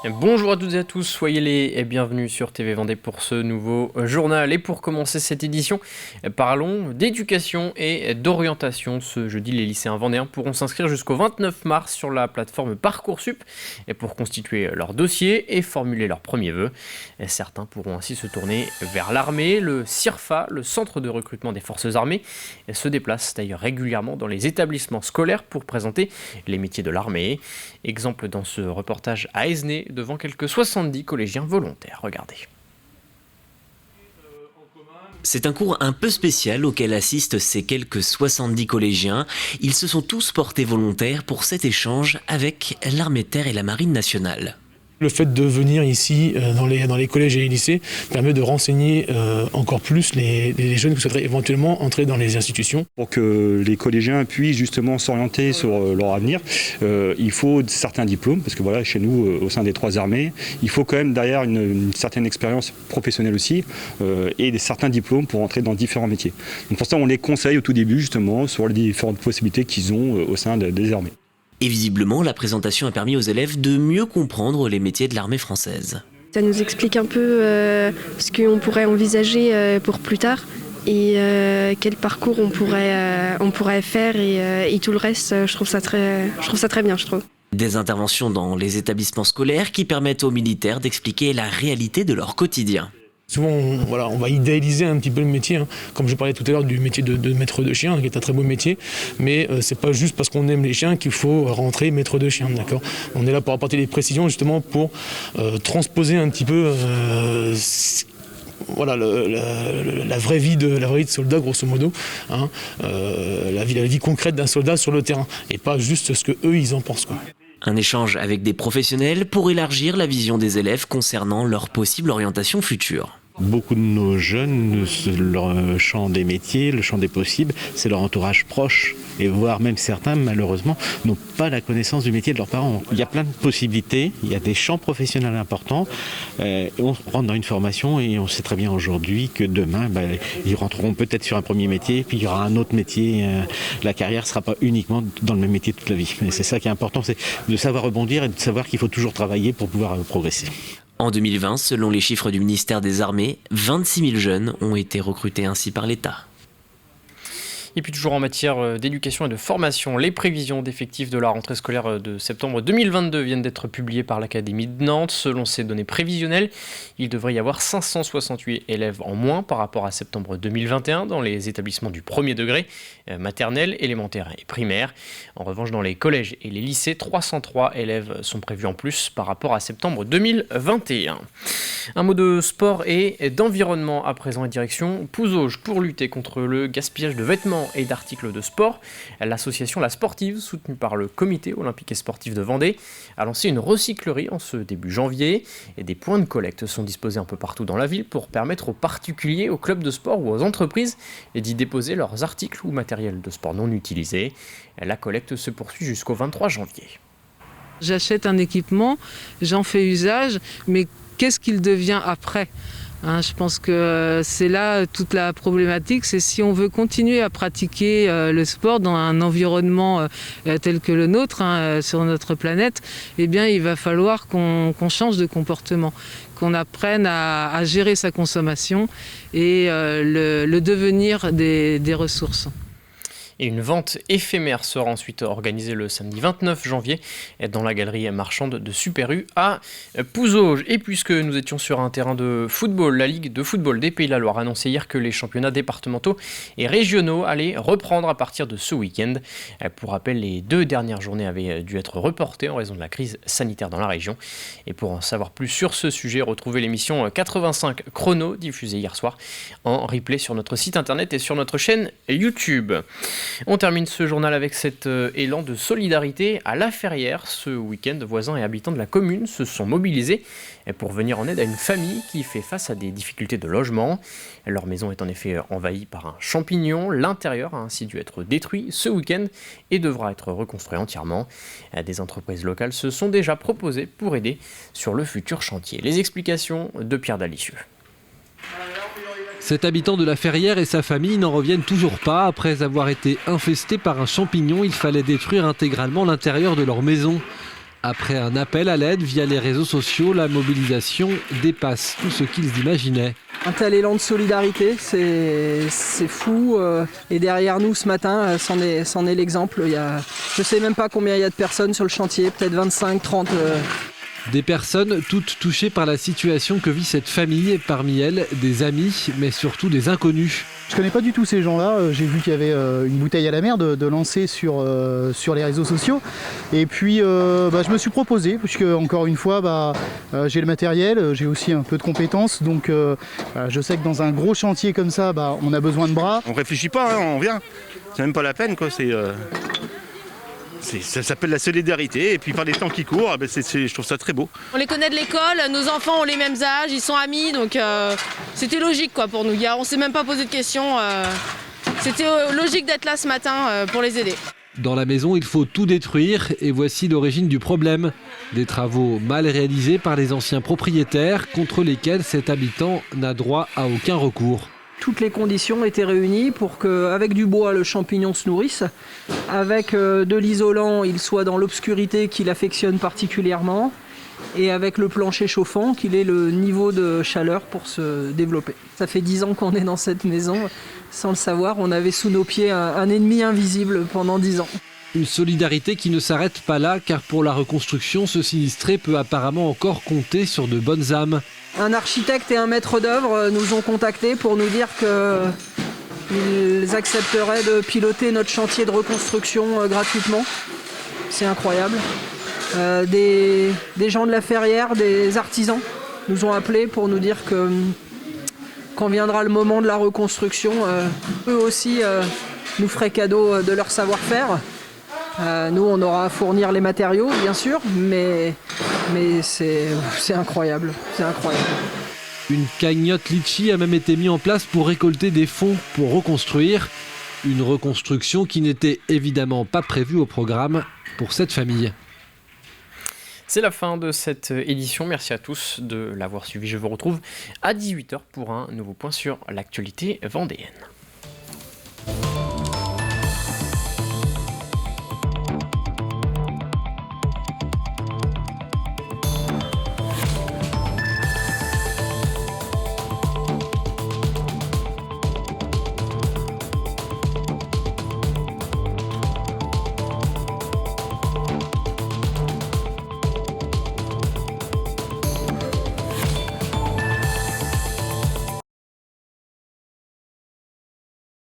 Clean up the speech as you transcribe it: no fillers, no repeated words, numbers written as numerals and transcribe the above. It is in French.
Bonjour à toutes et à tous, soyez les bienvenus sur TV Vendée pour ce nouveau journal. Et pour commencer cette édition, parlons d'éducation et d'orientation. Ce jeudi, les lycéens vendéens pourront s'inscrire jusqu'au 29 mars sur la plateforme Parcoursup pour constituer leur dossier et formuler leurs premiers vœux. Certains pourront ainsi se tourner vers l'armée. Le CIRFA, le centre de recrutement des forces armées, se déplace d'ailleurs régulièrement dans les établissements scolaires pour présenter les métiers de l'armée. Exemple dans ce reportage à Aisne, devant quelques 70 collégiens volontaires. Regardez. C'est un cours un peu spécial auquel assistent ces quelques 70 collégiens. Ils se sont tous portés volontaires pour cet échange avec l'armée de terre et la marine nationale. Le fait de venir ici dans les collèges et les lycées permet de renseigner encore plus les jeunes qui souhaiteraient éventuellement entrer dans les institutions. Pour que les collégiens puissent justement s'orienter sur leur avenir, il faut certains diplômes, parce que voilà, chez nous, au sein des trois armées, il faut quand même derrière une certaine expérience professionnelle aussi et certains diplômes pour entrer dans différents métiers. Donc pour ça, on les conseille au tout début justement sur les différentes possibilités qu'ils ont au sein des armées. Et visiblement, la présentation a permis aux élèves de mieux comprendre les métiers de l'armée française. Ça nous explique un peu ce qu'on pourrait envisager pour plus tard et quel parcours on pourrait faire et tout le reste, je trouve ça très bien, je trouve. Des interventions dans les établissements scolaires qui permettent aux militaires d'expliquer la réalité de leur quotidien. Souvent, on va idéaliser un petit peu le métier, comme je parlais tout à l'heure du métier de maître de chien, qui est un très beau métier, mais c'est pas juste parce qu'on aime les chiens qu'il faut rentrer maître de chien, d'accord ? On est là pour apporter des précisions justement pour transposer un petit peu la vraie vie de soldat, grosso modo, la vie concrète d'un soldat sur le terrain, et pas juste ce que eux ils en pensent, quoi. Un échange avec des professionnels pour élargir la vision des élèves concernant leur possible orientation future. Beaucoup de nos jeunes, leur champ des métiers, le champ des possibles, c'est leur entourage proche. Et voire même certains, malheureusement, n'ont pas la connaissance du métier de leurs parents. Il y a plein de possibilités, il y a des champs professionnels importants. On rentre dans une formation et on sait très bien aujourd'hui que demain, ils rentreront peut-être sur un premier métier, puis il y aura un autre métier. La carrière ne sera pas uniquement dans le même métier toute la vie. Mais c'est ça qui est important, c'est de savoir rebondir et de savoir qu'il faut toujours travailler pour pouvoir progresser. En 2020, selon les chiffres du ministère des Armées, 26 000 jeunes ont été recrutés ainsi par l'État. Et puis toujours en matière d'éducation et de formation, les prévisions d'effectifs de la rentrée scolaire de septembre 2022 viennent d'être publiées par l'Académie de Nantes. Selon ces données prévisionnelles, il devrait y avoir 568 élèves en moins par rapport à septembre 2021 dans les établissements du premier degré, maternelle, élémentaire et primaire. En revanche, dans les collèges et les lycées, 303 élèves sont prévus en plus par rapport à septembre 2021. Un mot de sport et d'environnement à présent et direction Pouzauges pour lutter contre le gaspillage de vêtements et d'articles de sport. L'association La Sportive, soutenue par le comité olympique et sportif de Vendée, a lancé une recyclerie en ce début janvier. Et des points de collecte sont disposés un peu partout dans la ville pour permettre aux particuliers, aux clubs de sport ou aux entreprises d'y déposer leurs articles ou matériel de sport non utilisés. La collecte se poursuit jusqu'au 23 janvier. J'achète un équipement, j'en fais usage, mais qu'est-ce qu'il devient après ? Je pense que c'est là toute la problématique, c'est si on veut continuer à pratiquer le sport dans un environnement tel que le nôtre, sur notre planète, eh bien il va falloir qu'on change de comportement, qu'on apprenne à gérer sa consommation et le devenir des ressources. Et une vente éphémère sera ensuite organisée le samedi 29 janvier dans la galerie marchande de Super U à Pouzauges. Et puisque nous étions sur un terrain de football, la Ligue de football des Pays de la Loire a annoncé hier que les championnats départementaux et régionaux allaient reprendre à partir de ce week-end. Pour rappel, les 2 dernières journées avaient dû être reportées en raison de la crise sanitaire dans la région. Et pour en savoir plus sur ce sujet, retrouvez l'émission 85 Chrono diffusée hier soir en replay sur notre site internet et sur notre chaîne YouTube. On termine ce journal avec cet élan de solidarité à La Ferrière. Ce week-end, voisins et habitants de la commune se sont mobilisés pour venir en aide à une famille qui fait face à des difficultés de logement. Leur maison est en effet envahie par un champignon. L'intérieur a ainsi dû être détruit ce week-end et devra être reconstruit entièrement. Des entreprises locales se sont déjà proposées pour aider sur le futur chantier. Les explications de Pierre Dalicieux. Cet habitant de La Ferrière et sa famille n'en reviennent toujours pas. Après avoir été infestés par un champignon, il fallait détruire intégralement l'intérieur de leur maison. Après un appel à l'aide via les réseaux sociaux, la mobilisation dépasse tout ce qu'ils imaginaient. Un tel élan de solidarité, c'est fou. Et derrière nous ce matin, c'en est l'exemple. Je ne sais même pas combien il y a de personnes sur le chantier, peut-être 25, 30. Des personnes toutes touchées par la situation que vit cette famille, parmi elles des amis, mais surtout des inconnus. Je connais pas du tout ces gens-là, j'ai vu qu'il y avait une bouteille à la mer de lancer sur les réseaux sociaux. Et puis je me suis proposé, puisque encore une fois j'ai le matériel, j'ai aussi un peu de compétences, donc je sais que dans un gros chantier comme ça, on a besoin de bras. On réfléchit pas, hein, on vient, c'est même pas la peine quoi, ça s'appelle la solidarité, et puis par les temps qui courent, je trouve ça très beau. On les connaît de l'école, nos enfants ont les mêmes âges, ils sont amis, donc c'était logique quoi, pour nous. On ne s'est même pas posé de questions, c'était logique d'être là ce matin pour les aider. Dans la maison, il faut tout détruire et voici l'origine du problème. Des travaux mal réalisés par les anciens propriétaires contre lesquels cet habitant n'a droit à aucun recours. Toutes les conditions étaient réunies pour qu'avec du bois, le champignon se nourrisse. Avec de l'isolant, il soit dans l'obscurité qu'il affectionne particulièrement. Et avec le plancher chauffant, qu'il ait le niveau de chaleur pour se développer. Ça fait 10 ans qu'on est dans cette maison. Sans le savoir, on avait sous nos pieds un ennemi invisible pendant 10 ans. Une solidarité qui ne s'arrête pas là, car pour la reconstruction, ce sinistré peut apparemment encore compter sur de bonnes âmes. Un architecte et un maître d'œuvre nous ont contactés pour nous dire qu'ils accepteraient de piloter notre chantier de reconstruction gratuitement. C'est incroyable. Des gens de la Ferrière, des artisans nous ont appelés pour nous dire que quand viendra le moment de la reconstruction, eux aussi nous feraient cadeau de leur savoir-faire. Nous, on aura à fournir les matériaux, bien sûr, mais c'est incroyable, c'est incroyable. Une cagnotte litchi a même été mise en place pour récolter des fonds pour reconstruire. Une reconstruction qui n'était évidemment pas prévue au programme pour cette famille. C'est la fin de cette édition. Merci à tous de l'avoir suivi. Je vous retrouve à 18h pour un nouveau point sur l'actualité vendéenne.